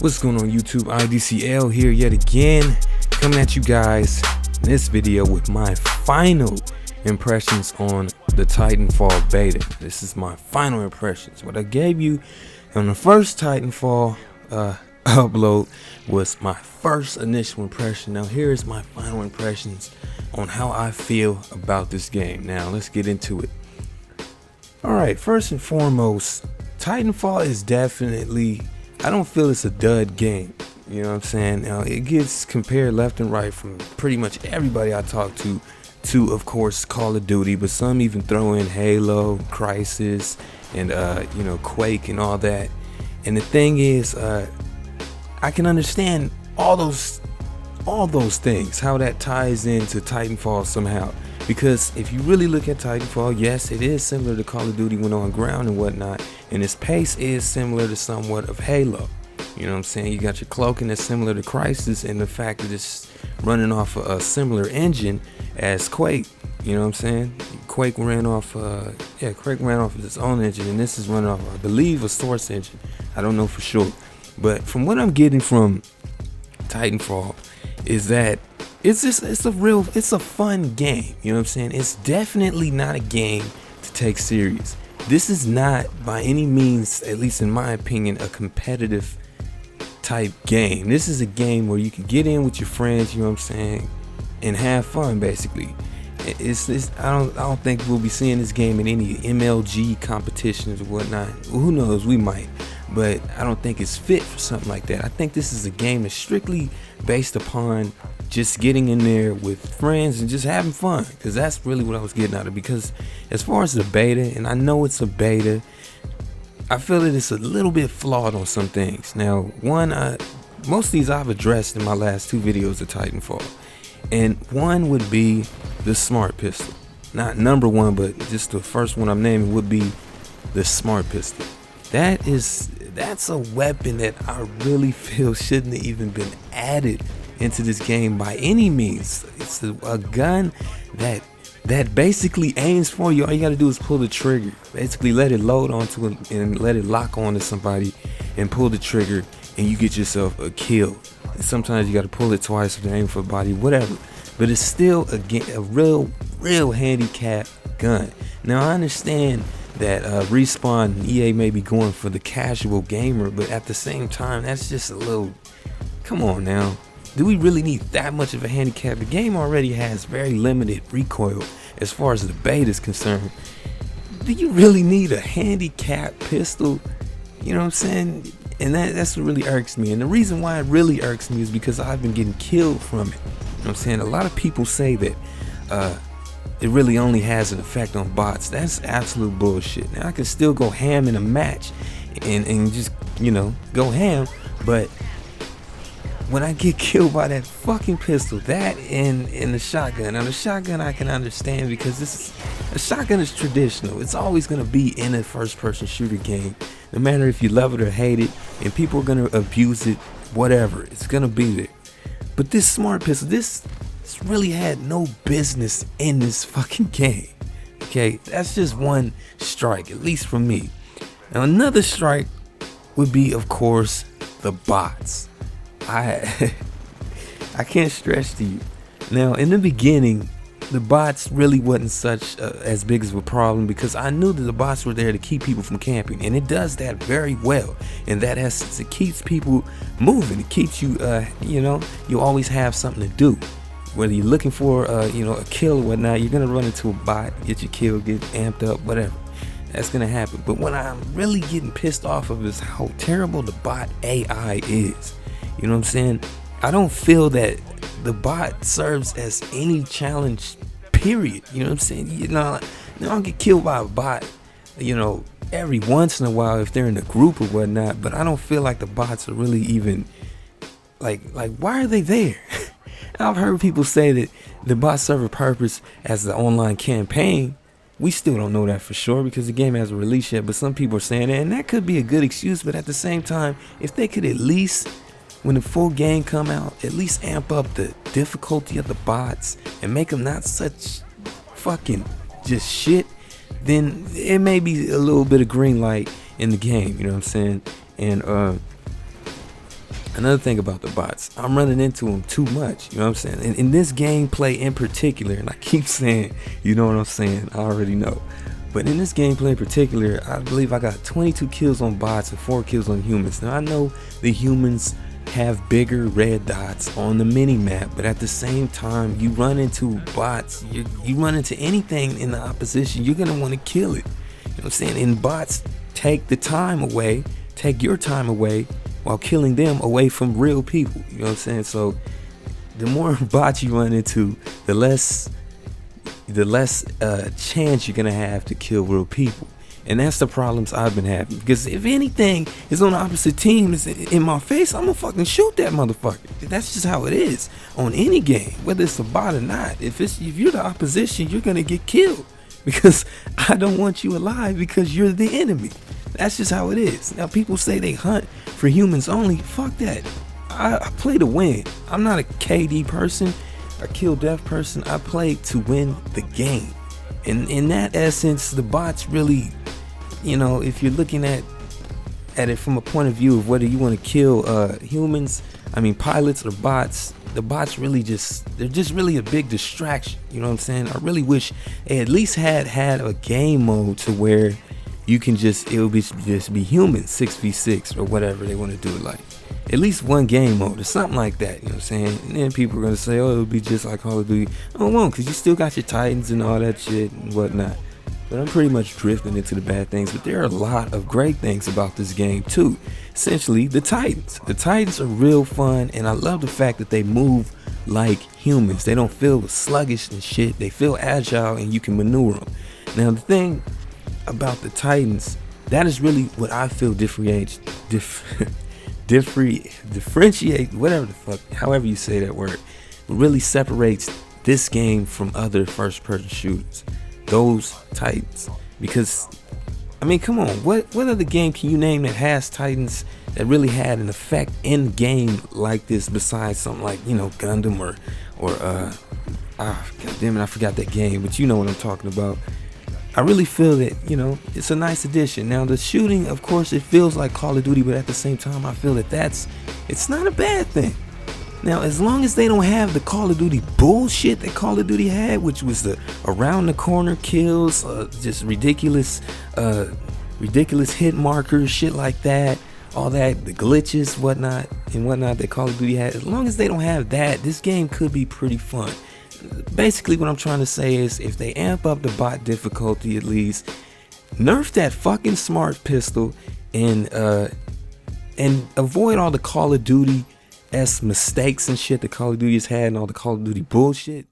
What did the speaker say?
What's going on YouTube? IDCL here yet again, coming at you guys in this video with my final impressions on the Titanfall Beta. This is my final impressions. What I gave you on the first Titanfall upload was my first initial impression. Now here is my final impressions on how I feel about this game. Now let's get into it. Alright, first and foremost, Titanfall is definitely, I don't feel it's a dud game. You know what I'm saying? Now it gets compared left and right from pretty much everybody I talk to of course Call of Duty, but some even throw in Halo, Crisis, and Quake and all that. And the thing is, I can understand all those things, how that ties into Titanfall somehow. Because if you really look at Titanfall, yes, it is similar to Call of Duty when on ground and whatnot, and its pace is similar to somewhat of Halo. You know what I'm saying? You got your cloaking that's similar to Crisis, and the fact that it's running off a similar engine as Quake. You know what I'm saying? Quake ran off of its own engine, and this is running off, I believe, a Source engine. I don't know for sure, but from what I'm getting from Titanfall is that it's a fun game. You know what I'm saying? It's definitely not a game to take serious. This is not by any means, at least in my opinion, a competitive type game. This is a game where you can get in with your friends, you know what I'm saying, and have fun basically. I don't think we'll be seeing this game in any MLG competitions or whatnot. Who knows, we might, but I don't think it's fit for something like that. I think this is a game that's strictly based upon just getting in there with friends and just having fun, because that's really what I was getting out of it. Because as far as the beta, and I know it's a beta, I feel that it's a little bit flawed on some things. Now, one, most of these I've addressed in my last two videos of Titanfall, and one would be the smart pistol. Not number one, but just the first one I'm naming would be the smart pistol. That's a weapon that I really feel shouldn't have even been added into this game by any means. It's a gun that basically aims for you. All you gotta do is pull the trigger, basically let it load onto it and let it lock onto somebody and pull the trigger, and you get yourself a kill. And sometimes you gotta pull it twice to aim for a body, whatever, but it's still a real handicap gun. Now I understand that Respawn and EA may be going for the casual gamer, but at the same time, that's just a little, come on now. Do we really need that much of a handicap? The game already has very limited recoil as far as the beta is concerned. Do you really need a handicap pistol? You know what I'm saying? And that's what really irks me. And the reason why it really irks me is because I've been getting killed from it. You know what I'm saying? A lot of people say that it really only has an effect on bots. That's absolute bullshit. Now I can still go ham in a match and just, go ham, but when I get killed by that fucking pistol, that and the shotgun. Now the shotgun I can understand, because a shotgun is traditional. It's always gonna be in a first-person shooter game, no matter if you love it or hate it, and people are gonna abuse it, whatever. It's gonna be there. But this smart pistol, this really had no business in this fucking game. Okay, that's just one strike, at least for me. Now another strike would be, of course, the bots. I can't stress to you. Now, in the beginning, the bots really wasn't such as big of a problem, because I knew that the bots were there to keep people from camping, and it does that very well. In that essence, it keeps people moving. It keeps you, you always have something to do. Whether you're looking for, a kill or whatnot, you're gonna run into a bot, get your kill, get amped up, whatever. That's gonna happen. But what I'm really getting pissed off of is how terrible the bot AI is. You know what I'm saying? I don't feel that the bot serves as any challenge, period. You know what I'm saying? I'll get killed by a bot, every once in a while if they're in a group or whatnot, but I don't feel like the bots are really even, like why are they there? I've heard people say that the bots serve a purpose as the online campaign. We still don't know that for sure, because the game hasn't released yet, but some people are saying that, and that could be a good excuse. But at the same time, if they could at least, when the full game come out, at least amp up the difficulty of the bots and make them not such fucking just shit, then it may be a little bit of green light in the game, you know what I'm saying? And Another thing about the bots, I'm running into them too much, you know what I'm saying? In this gameplay in particular, and I keep saying, you know what I'm saying, I already know. But in this gameplay in particular, I believe I got 22 kills on bots and 4 kills on humans. Now I know the humans have bigger red dots on the mini map, but at the same time, you run into bots, you run into anything in the opposition, you're gonna want to kill it. You know what I'm saying? And bots take the time away, take your time away, while killing them away from real people. You know what I'm saying? So the more bots you run into, the less chance you're gonna have to kill real people. And that's the problems I've been having, because if anything is on the opposite team is in my face, I'm gonna fucking shoot that motherfucker. That's just how it is on any game, whether it's a bot or not. If you're the opposition, you're gonna get killed, because I don't want you alive, because you're the enemy. That's just how it is. Now people say they hunt for humans only. Fuck that. I play to win. I'm not a KD person, a kill death person. I play to win the game. And in that essence, the bots really, you know, if you're looking at it from a point of view of whether you want to kill humans, I mean pilots or bots, the bots really they're just really a big distraction. You know what I'm saying? I really wish they at least had a game mode to where you can just be humans 6v6 or whatever they want to do it like. At least one game mode or something like that, you know what I'm saying? And then people are gonna say, oh, it'll be just like Call of Duty. Oh, it won't, because you still got your Titans and all that shit and whatnot. But I'm pretty much drifting into the bad things, but there are a lot of great things about this game too. Essentially, the Titans. The Titans are real fun, and I love the fact that they move like humans. They don't feel sluggish and shit. They feel agile and you can maneuver them. Now the thing about the Titans, that is really what I feel differentiate, whatever the fuck, however you say that word, really separates this game from other first-person shooters. Those Titans, because I mean, come on, what other game can you name that has Titans that really had an effect in game like this, besides something like, you know, Gundam or god damn it, I forgot that game, but you know what I'm talking about. I really feel that, you know, it's a nice addition. Now the shooting, of course, it feels like Call of Duty, but at the same time I feel that it's not a bad thing. Now, as long as they don't have the Call of Duty bullshit that Call of Duty had, which was the around the corner kills, just ridiculous hit markers, shit like that, all that, the glitches, whatnot that Call of Duty had. As long as they don't have that, this game could be pretty fun. Basically, what I'm trying to say is, if they amp up the bot difficulty, at least nerf that fucking smart pistol and avoid all the Call of Duty mistakes and shit that Call of Duty has had and all the Call of Duty bullshit.